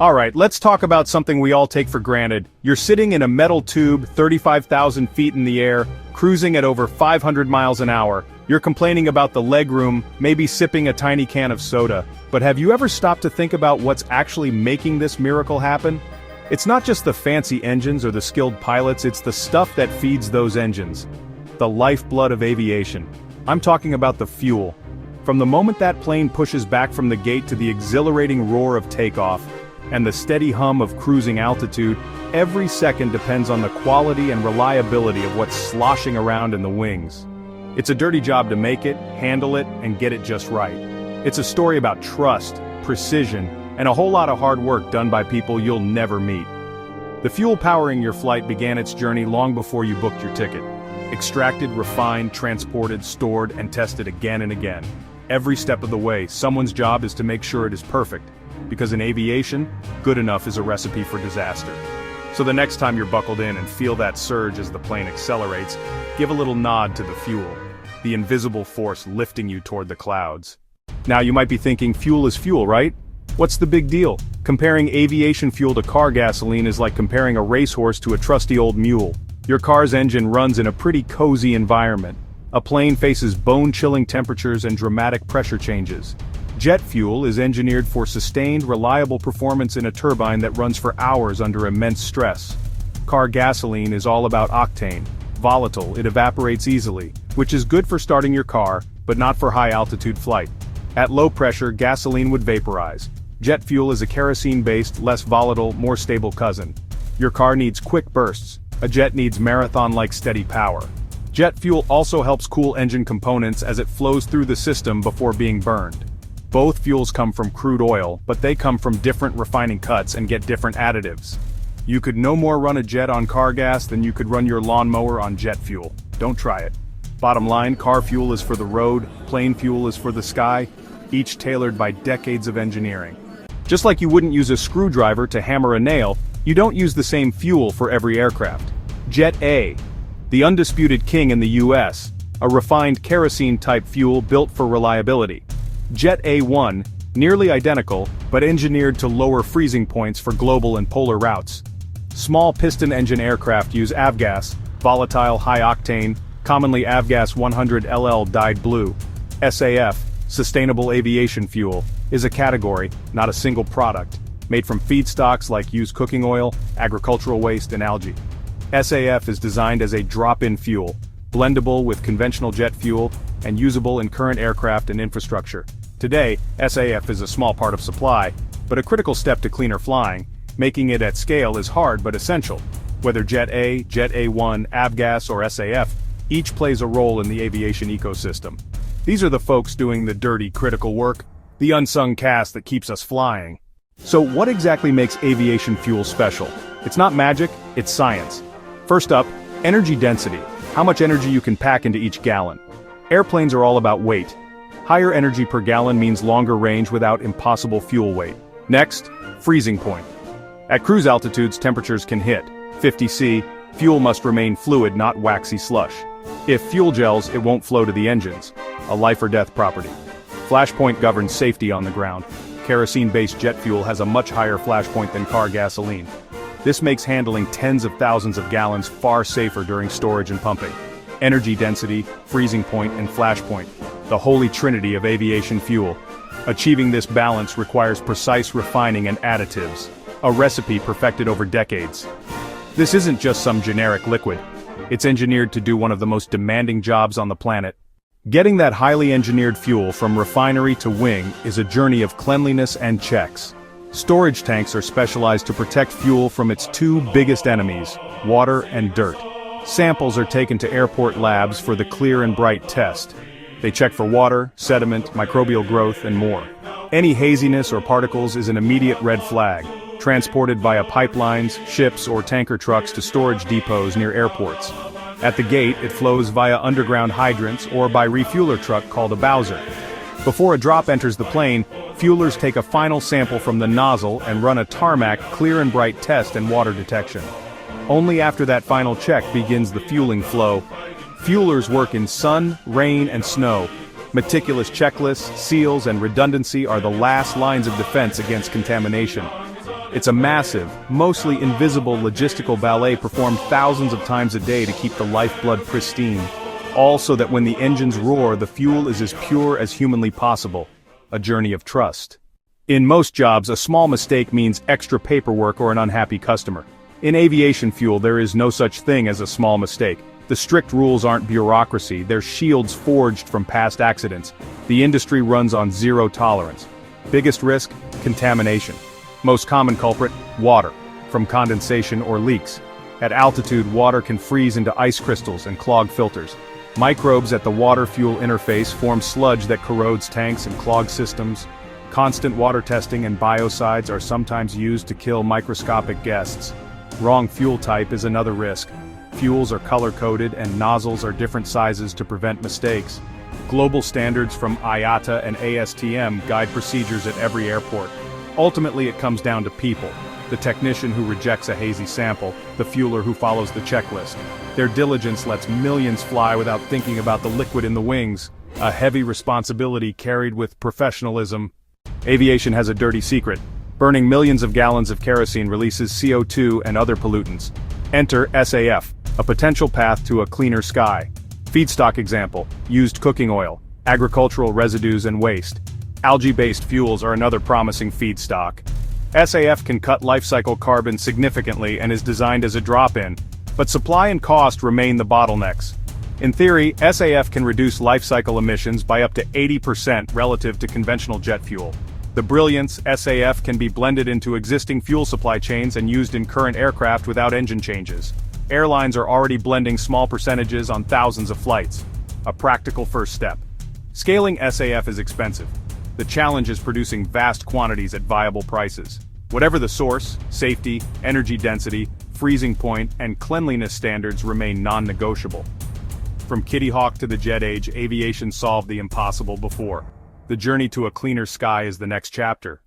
Alright, let's talk about something we all take for granted. You're sitting in a metal tube 35,000 feet in the air, cruising at over 500 miles an hour. You're complaining about the legroom, maybe sipping a tiny can of soda. But have you ever stopped to think about what's actually making this miracle happen? It's not just the fancy engines or the skilled pilots, it's the stuff that feeds those engines. The lifeblood of aviation. I'm talking about the fuel. From the moment that plane pushes back from the gate to the exhilarating roar of takeoff, and the steady hum of cruising altitude, every second depends on the quality and reliability of what's sloshing around in the wings. It's a dirty job to make it, handle it, and get it just right. It's a story about trust, precision, and a whole lot of hard work done by people you'll never meet. The fuel powering your flight began its journey long before you booked your ticket. Extracted, refined, transported, stored, and tested again and again. Every step of the way, someone's job is to make sure it is perfect. Because in aviation, good enough is a recipe for disaster. So the next time you're buckled in and feel that surge as the plane accelerates, give a little nod to the fuel, the invisible force lifting you toward the clouds. Now you might be thinking fuel is fuel, right? What's the big deal? Comparing aviation fuel to car gasoline is like comparing a racehorse to a trusty old mule. Your car's engine runs in a pretty cozy environment. A plane faces bone-chilling temperatures and dramatic pressure changes. Jet fuel is engineered for sustained, reliable performance in a turbine that runs for hours under immense stress. Car gasoline is all about octane. Volatile, it evaporates easily, which is good for starting your car, but not for high-altitude flight. At low pressure, gasoline would vaporize. Jet fuel is a kerosene-based, less volatile, more stable cousin. Your car needs quick bursts. A jet needs marathon-like steady power. Jet fuel also helps cool engine components as it flows through the system before being burned. Both fuels come from crude oil, but they come from different refining cuts and get different additives. You could no more run a jet on car gas than you could run your lawnmower on jet fuel. Don't try it. Bottom line, car fuel is for the road, plane fuel is for the sky, each tailored by decades of engineering. Just like you wouldn't use a screwdriver to hammer a nail, you don't use the same fuel for every aircraft. Jet A, the undisputed king in the US, a refined kerosene-type fuel built for reliability. Jet A1, nearly identical, but engineered to lower freezing points for global and polar routes. Small piston engine aircraft use avgas, volatile high-octane, commonly avgas 100LL dyed blue. SAF, sustainable aviation fuel, is a category, not a single product, made from feedstocks like used cooking oil, agricultural waste, and algae. SAF is designed as a drop-in fuel, blendable with conventional jet fuel, and usable in current aircraft and infrastructure. Today, SAF is a small part of supply, but a critical step to cleaner flying. Making it at scale is hard but essential. Whether Jet A, Jet A1, avgas, or SAF, each plays a role in the aviation ecosystem. These are the folks doing the dirty, critical work, the unsung cast that keeps us flying. So what exactly makes aviation fuel special? It's not magic, it's science. First up, energy density, how much energy you can pack into each gallon. Airplanes are all about weight. Higher energy per gallon means longer range without impossible fuel weight. Next, freezing point. At cruise altitudes, temperatures can hit 50 C, fuel must remain fluid, not waxy slush. If fuel gels, it won't flow to the engines, a life or death property. Flashpoint governs safety on the ground. Kerosene-based jet fuel has a much higher flashpoint than car gasoline. This makes handling tens of thousands of gallons far safer during storage and pumping. Energy density, freezing point, and flashpoint, the holy trinity of aviation fuel. Achieving this balance requires precise refining and additives, a recipe perfected over decades. This isn't just some generic liquid. It's engineered to do one of the most demanding jobs on the planet. Getting that highly engineered fuel from refinery to wing is a journey of cleanliness and checks. Storage tanks are specialized to protect fuel from its two biggest enemies, water and dirt. Samples are taken to airport labs for the clear and bright test. They check for water, sediment, microbial growth, and more. Any haziness or particles is an immediate red flag, transported via pipelines, ships, or tanker trucks to storage depots near airports. At the gate, it flows via underground hydrants or by refueler truck called a bowser. Before a drop enters the plane, fuelers take a final sample from the nozzle and run a tarmac clear and bright test and water detection. Only after that final check begins the fueling flow. Fuelers work in sun, rain, and snow. Meticulous checklists, seals, and redundancy are the last lines of defense against contamination. It's a massive, mostly invisible logistical ballet performed thousands of times a day to keep the lifeblood pristine. All so that when the engines roar, the fuel is as pure as humanly possible. A journey of trust. In most jobs, a small mistake means extra paperwork or an unhappy customer. In aviation fuel, there is no such thing as a small mistake. The strict rules aren't bureaucracy, they're shields forged from past accidents. The industry runs on zero tolerance. Biggest risk? Contamination. Most common culprit? Water, from condensation or leaks. At altitude, water can freeze into ice crystals and clog filters. Microbes at the water-fuel interface form sludge that corrodes tanks and clogs systems. Constant water testing and biocides are sometimes used to kill microscopic guests. Wrong fuel type is another risk. Fuels are color-coded and nozzles are different sizes to prevent mistakes. Global standards from IATA and ASTM guide procedures at every airport. Ultimately, it comes down to people. The technician who rejects a hazy sample, the fueler who follows the checklist. Their diligence lets millions fly without thinking about the liquid in the wings. A heavy responsibility carried with professionalism. Aviation has a dirty secret. Burning millions of gallons of kerosene releases CO2 and other pollutants. Enter SAF, a potential path to a cleaner sky. Feedstock example, used cooking oil, agricultural residues and waste. Algae-based fuels are another promising feedstock. SAF can cut life cycle carbon significantly and is designed as a drop-in, but supply and cost remain the bottlenecks. In theory, SAF can reduce life cycle emissions by up to 80% relative to conventional jet fuel. The brilliance, SAF can be blended into existing fuel supply chains and used in current aircraft without engine changes. Airlines are already blending small percentages on thousands of flights. A practical first step. Scaling SAF is expensive. The challenge is producing vast quantities at viable prices. Whatever the source, safety, energy density, freezing point, and cleanliness standards remain non-negotiable. From Kitty Hawk to the jet age, aviation solved the impossible before. The journey to a cleaner sky is the next chapter.